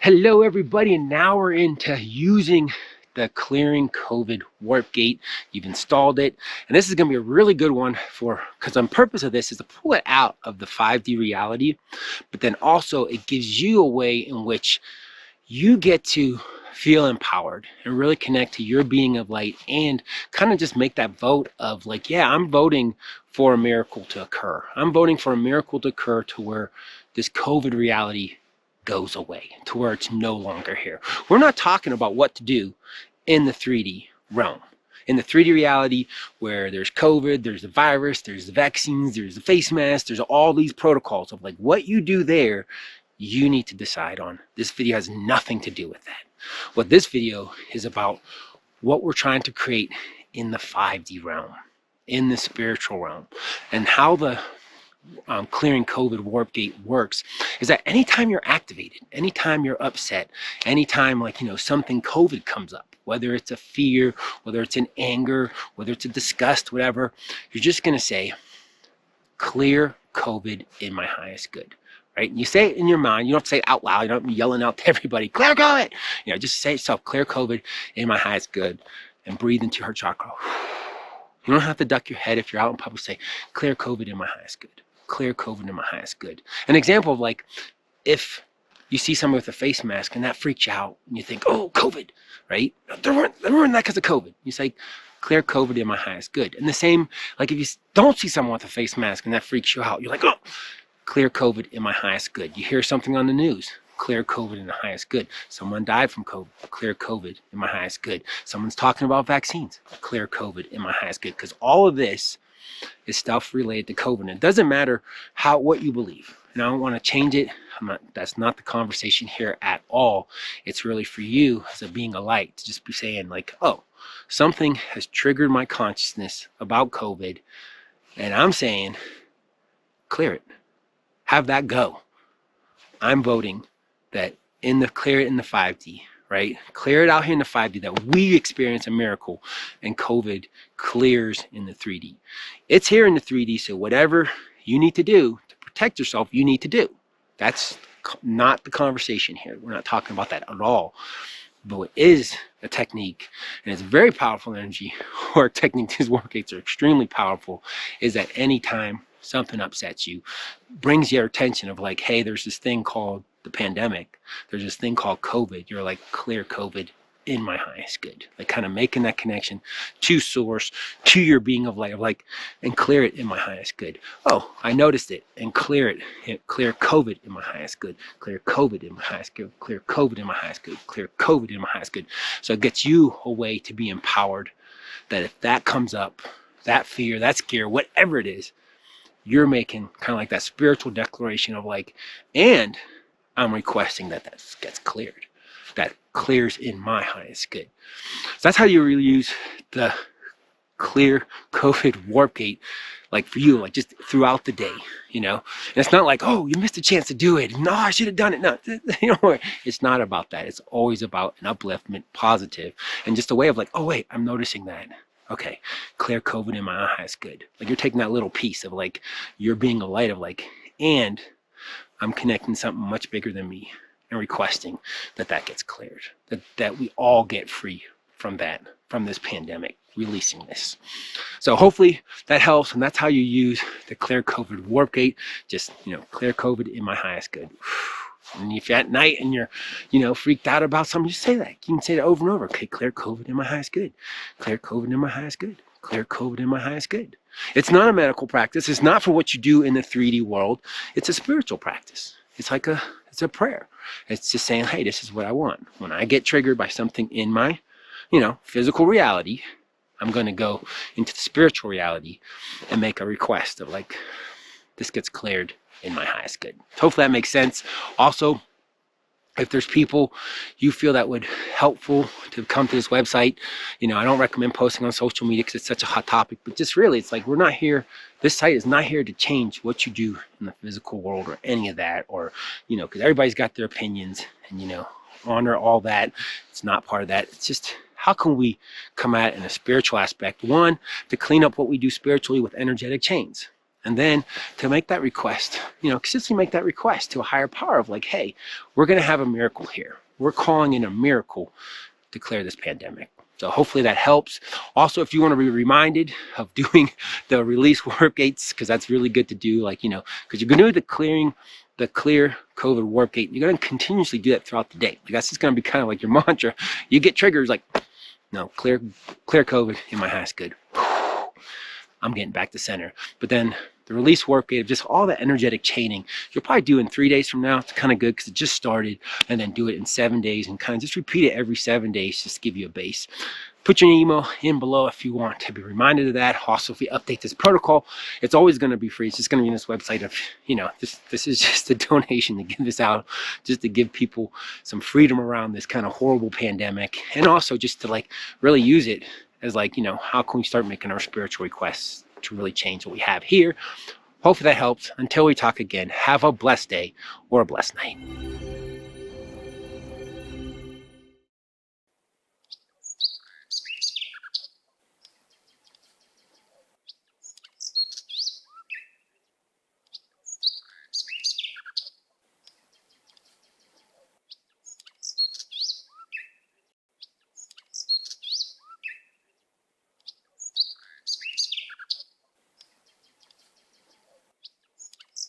Hello everybody, and now we're into using the clearing COVID warp gate. You've installed it, and this is going to be a really good one because the purpose of this is to pull it out of the 5D reality, but then also it gives you a way in which you get to feel empowered and really connect to your being of light and kind of just make that vote of like, yeah, I'm voting for a miracle to occur. I'm voting for a miracle to occur to where this COVID reality goes away, to where it's no longer here. We're not talking about what to do in the 3D realm. In the 3D reality where there's COVID, there's the virus, there's the vaccines, there's the face masks, there's all these protocols of like what you do there, you need to decide on. This video has nothing to do with that. What this video is about, what we're trying to create in the 5D realm, in the spiritual realm, and how the clearing COVID warp gate works is that anytime you're activated, anytime you're upset, anytime something COVID comes up, whether it's a fear, whether it's an anger, whether it's a disgust, whatever, you're just going to say, clear COVID in my highest good. Right? And you say it in your mind. You don't have to say it out loud. You don't be yelling out to everybody, clear COVID. Just say yourself, clear COVID in my highest good, and breathe into your heart chakra. You don't have to duck your head if you're out in public. Say, clear COVID in my highest good. Clear COVID in my highest good. An example of like, if you see someone with a face mask and that freaks you out and you think, oh, COVID, right? They weren't that because of COVID. You say, clear COVID in my highest good. And the same, like if you don't see someone with a face mask and that freaks you out, you're like, oh, clear COVID in my highest good. You hear something on the news, clear COVID in the highest good. Someone died from COVID, clear COVID in my highest good. Someone's talking about vaccines, clear COVID in my highest good. Because all of this is stuff related to COVID. And it doesn't matter what you believe. And I don't want to change it. That's not the conversation here at all. It's really for you as a being of light to just be saying like, oh, something has triggered my consciousness about COVID. And I'm saying, clear it. Have that go. I'm voting that clear it in the 5D, right? Clear it out here in the 5D, that we experience a miracle and COVID clears in the 3D. It's here in the 3D, so whatever you need to do to protect yourself, you need to do. That's not the conversation here. We're not talking about that at all. But it is a technique, and it's very powerful energy, or technique, these warp gates are extremely powerful, is that anytime something upsets you, brings your attention of like, hey, there's this thing called the pandemic, there's this thing called COVID, you're like, clear COVID in my highest good. Like kind of making that connection to source, to your being of light, of like, and clear it in my highest good. Oh, I noticed it, and clear it, clear COVID in my highest good, clear COVID in my highest good, clear COVID in my highest good, clear COVID in my highest good. So it gets you a way to be empowered, that if that comes up, that fear, that scare, whatever it is, you're making kind of like that spiritual declaration of like, and I'm requesting that gets cleared. That clears in my highest good. So that's how you really use the clear COVID warp gate, like for you, like just throughout the day, And it's not like, oh, you missed a chance to do it. No, I should have done it. No, it's not about that. It's always about an upliftment, positive, and just a way of like, oh wait, I'm noticing that. Okay, clear COVID in my highest good. Like you're taking that little piece of like, you're being a light of like, and I'm connecting something much bigger than me and requesting that gets cleared. That we all get free from this pandemic, releasing this. So hopefully that helps, and that's how you use the clear COVID warp gate. Just, clear COVID in my highest good. And if you're at night and you're, freaked out about something, just say that. You can say that over and over. Okay, clear COVID in my highest good. Clear COVID in my highest good. Clear COVID in my highest good. It's not a medical practice. It's not for what you do in the 3D world. It's a spiritual practice. It's a prayer. It's just saying, hey, this is what I want. When I get triggered by something in my, physical reality, I'm going to go into the spiritual reality and make a request of like, this gets cleared in my highest good. Hopefully that makes sense. Also, if there's people you feel that would helpful to come to this website, I don't recommend posting on social media because it's such a hot topic, but just really, it's like, we're not here, this site is not here to change what you do in the physical world or any of that, or, because everybody's got their opinions and, honor all that. It's not part of that. It's just, how can we come at it in a spiritual aspect? One, to clean up what we do spiritually with energetic chains. And then to make that request, consistently make that request to a higher power of like, hey, we're going to have a miracle here. We're calling in a miracle to clear this pandemic. So hopefully that helps. Also, if you want to be reminded of doing the release warp gates, because that's really good to do, because you're going to do the clear COVID warp gate. You're going to continuously do that throughout the day. That's just going to be kind of like your mantra. You get triggers like, no, clear COVID in my house, good. I'm getting back to center. But then the release warp gate of just all the energetic chaining, you'll probably do in 3 days from now. It's kind of good because it just started. And then do it in 7 days and kind of just repeat it every 7 days just to give you a base. Put your email in below if you want to be reminded of that. Also, if we update this protocol, it's always going to be free. It's just going to be on this website of, this is just a donation to give this out, just to give people some freedom around this kind of horrible pandemic. And also just to really use it as how can we start making our spiritual requests to really change what we have here. Hopefully that helps. Until we talk again, have a blessed day or a blessed night.